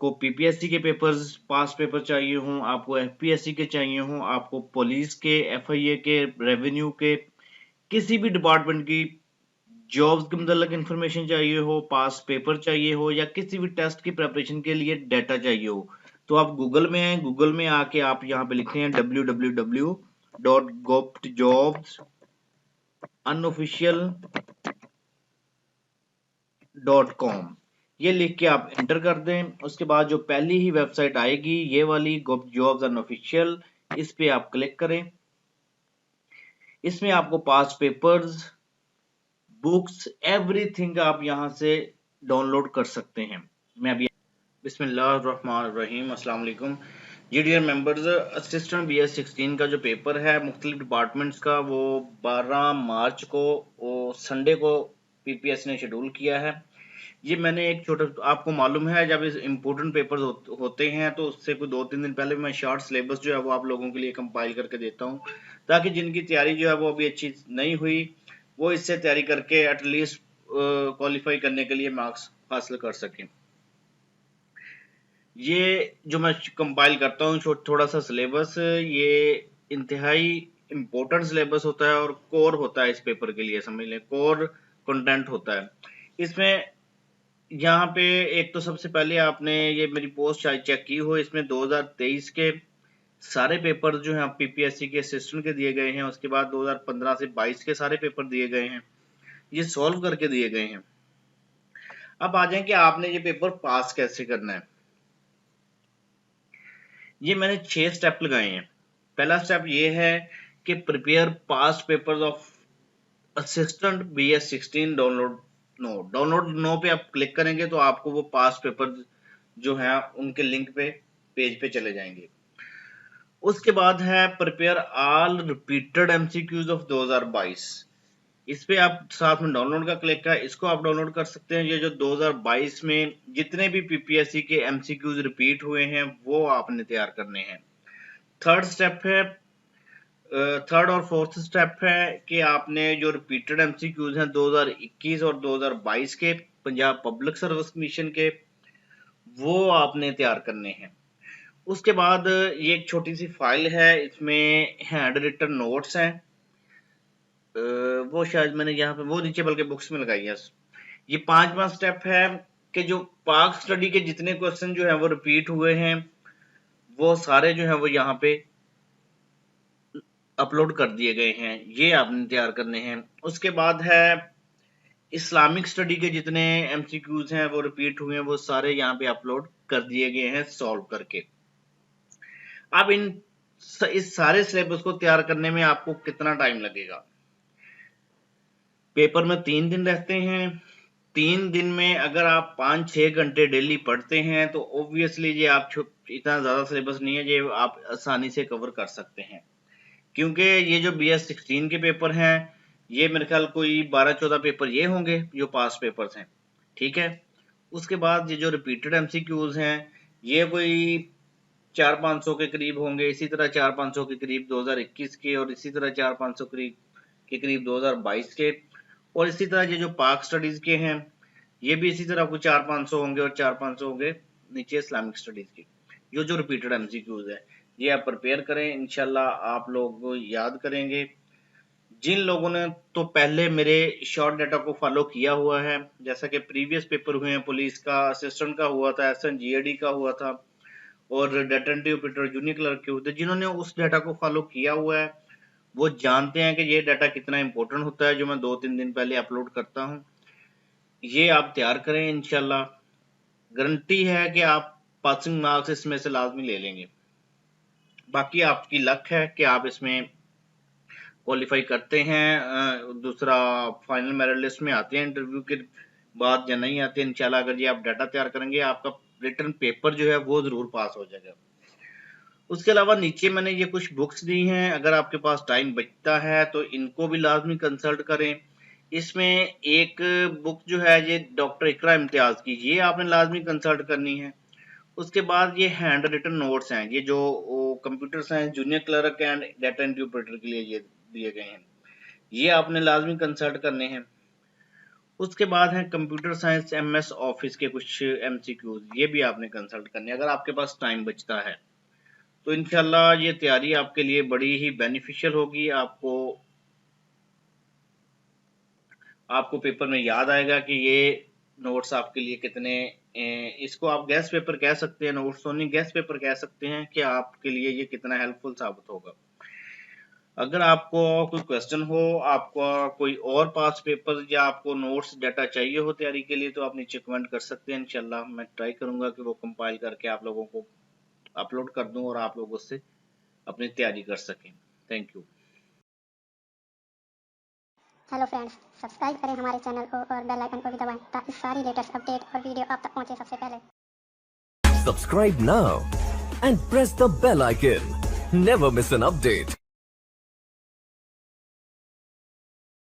आपको पीपीएससी के पेपर्स पास पेपर चाहिए हों, आपको एफपीएससी के चाहिए हों, आपको पुलिस के, एफआईए के, रेवेन्यू के, किसी भी डिपार्टमेंट की जॉब्स के मतलब इंफॉर्मेशन चाहिए हो, पास पेपर चाहिए हो, या किसी भी टेस्ट की प्रिपरेशन के लिए डाटा चाहिए हो, तो आप गूगल में हैं, गूगल में आके आप यहाँ पे लिखते हैं www.govtjobsunofficial.com। ये लिख के आप एंटर कर दें। उसके बाद जो पहली ही वेबसाइट आएगी ये वाली जॉब्स अनऑफिशियल, इस पे आप क्लिक करें। इसमें आपको पास पेपर्स, बुक्स, एवरीथिंग आप यहाँ से डाउनलोड कर सकते हैं। मैं अभी बिस्मिल्लाहिर्रहमानिर्रहीम, अस्सलाम वालेकुम जी डियर मेंबर्स। असिस्टेंट BS 16 का जो पेपर है मुख्तलिफ डिपार्टमेंट्स का, वो 12 मार्च को संडे को PPS ने शेड्यूल किया है। ये मैंने एक छोटा, आपको मालूम है जब इस इम्पोर्टेंट पेपर्स होते हैं तो उससे कोई 2-3 दिन पहले मैं शॉर्ट सिलेबस जो है वो आप लोगों के लिए कंपाइल करके देता हूँ, ताकि जिनकी तैयारी जो है वो अभी अच्छी नहीं हुई वो इससे तैयारी करके एटलीस्ट क्वालिफाई करने के लिए मार्क्स हासिल कर सकें। ये जो मैं कंपाइल करता हूँ थोड़ा सा सिलेबस, ये इंतहाई इम्पोर्टेंट सिलेबस होता है और कोर होता है इस पेपर के लिए, समझ लें कोर कंटेंट होता है इसमें। यहाँ पे एक तो सबसे पहले आपने ये मेरी पोस्ट चेक की हो, इसमें 2023 के सारे पेपर जो हैं पीपीएससी के असिस्टेंट के दिए गए हैं। उसके बाद 2015 से 22 के सारे पेपर दिए गए हैं, ये सॉल्व करके दिए गए हैं। अब आ जाए कि आपने ये पेपर पास कैसे करना है। ये मैंने 6 स्टेप लगाए हैं। पहला स्टेप ये है कि prepare past papers of assistant BS 16 download नो पे आप क्लिक करेंगे तो आपको वो पास्ट पेपर जो है उनके लिंक पे पेज पे चले जाएंगे। उसके बाद है prepare all repeated MCQs of 2022। इस पे आप साथ में डाउनलोड का क्लिक है, इसको आप डाउनलोड कर सकते हैं। ये जो 2022 में जितने भी PPSC के MCQs रिपीट हुए हैं वो आपने तैयार करने हैं। थर्ड स्टेप है, थर्ड और फोर्थ स्टेप है कि आपने जो रिपीटेड MCQs हैं 2021 और 2022 के पंजाब पब्लिक सर्विस कमीशन के, वो आपने तैयार करने हैं। उसके बाद ये एक छोटी सी फाइल है, इसमें हैंड रिटन नोट्स हैं, वो शायद मैंने यहाँ पे वो नीचे बल्कि बुक्स में लगाई है। ये 5वां स्टेप है कि जो पाक स्टडी के जितने क्वेश्चन जो है वो रिपीट हुए हैं वो सारे जो है वो यहाँ पे अपलोड कर दिए गए हैं, ये आपने तैयार करने हैं। उसके बाद है इस्लामिक स्टडी के जितने MCQs हैं वो रिपीट हुए हैं वो सारे यहाँ पे अपलोड कर दिए गए हैं सॉल्व करके। अब इस सारे सिलेबस को तैयार करने में आपको कितना टाइम लगेगा। पेपर में 3 दिन रहते हैं। 3 दिन में अगर आप 5-6 घंटे डेली पढ़ते हैं तो ऑब्वियसली ये आप इतना ज्यादा सिलेबस नहीं है, ये आप आसानी से कवर कर सकते हैं। क्योंकि ये जो BS 16 के पेपर हैं ये मेरे ख्याल कोई 12-14 पेपर ये होंगे जो पास पेपर्स हैं, ठीक है। उसके बाद ये जो रिपीटेड MCQs हैं ये कोई 400-500 के करीब होंगे, इसी तरह 400-500 के करीब 2021 के, और इसी तरह 400-500 के करीब 2022 के, और इसी तरह ये जो पाक स्टडीज के हैं ये भी इसी तरह कुछ 400-500 होंगे और 400-500 होंगे नीचे इस्लामिक स्टडीज की। जो रिपीटेड MCQs है ये आप प्रिपेयर करें, इंशाल्लाह आप लोग याद करेंगे। जिन लोगों ने तो पहले मेरे शॉर्ट डाटा को फॉलो किया हुआ है, जैसा कि प्रीवियस पेपर हुए हैं, पुलिस का असिस्टेंट का हुआ था, SNGAD का हुआ था, और data entry operator junior clerk के होते, जिन्होंने उस डाटा को फॉलो किया हुआ है वो जानते हैं कि ये डाटा कितना इंपॉर्टेंट होता है जो मैं 2-3 दिन पहले अपलोड करता हूँ। ये आप तैयार करें, इंशाल्लाह गारंटी है कि आप पासिंग मार्क्स इसमें से लाजमी ले लेंगे। बाकी आपकी लक है कि आप इसमें क्वालिफाई करते हैं, दूसरा फाइनल मेरिट लिस्ट में आते हैं इंटरव्यू के बाद या नहीं आते हैं। इंशाल्लाह अगर ये आप डाटा तैयार करेंगे आपका रिटर्न पेपर जो है वो जरूर पास हो जाएगा। उसके अलावा नीचे मैंने ये कुछ बुक्स दी हैं, अगर आपके पास टाइम बचता है तो इनको भी लाजमी कंसल्ट करें। इसमें एक बुक जो है ये डॉक्टर इकरा इम्तियाज की, ये आपने लाजमी कंसल्ट करनी है। उसके बाद ये हैंड रिटन नोट्स हैं, ये जो computer science junior clerk and data entry operator के लिए ये दिए गए हैं, ये आपने लाजमी कंसल्ट करने हैं। उसके बाद है कंप्यूटर साइंस MS ऑफिस के कुछ MCQs, ये भी आपने कंसल्ट करने अगर आपके पास टाइम बचता है तो इंशाल्लाह ये तैयारी आपके लिए बड़ी ही बेनिफिशियल होगी। आपको पेपर में याद आएगा कि ये नोट्स आपके लिए कितने इसको आप गैस पेपर कह सकते हैं, नोट्स तो नहीं गैस पेपर कह सकते हैं कि आपके लिए ये कितना हेल्पफुल साबित होगा। अगर आपको कोई क्वेश्चन हो, आपका कोई और पास पेपर या आपको नोट्स डाटा चाहिए हो तैयारी के लिए तो आप नीचे कमेंट कर सकते हैं। इंशाल्लाह मैं ट्राई करूंगा कि वो कंपाइल करके आप लोगों को अपलोड कर दूं और आप लोग उससे अपनी तैयारी कर सकें। Thank you. Hello friends, subscribe करें हमारे चैनल को और बेल आइकन को भी दबाएं ताकि सारी लेटेस्ट अपडेट और वीडियो आप तक पहुंचे सबसे पहले। Subscribe now and press the bell icon. Never miss an update.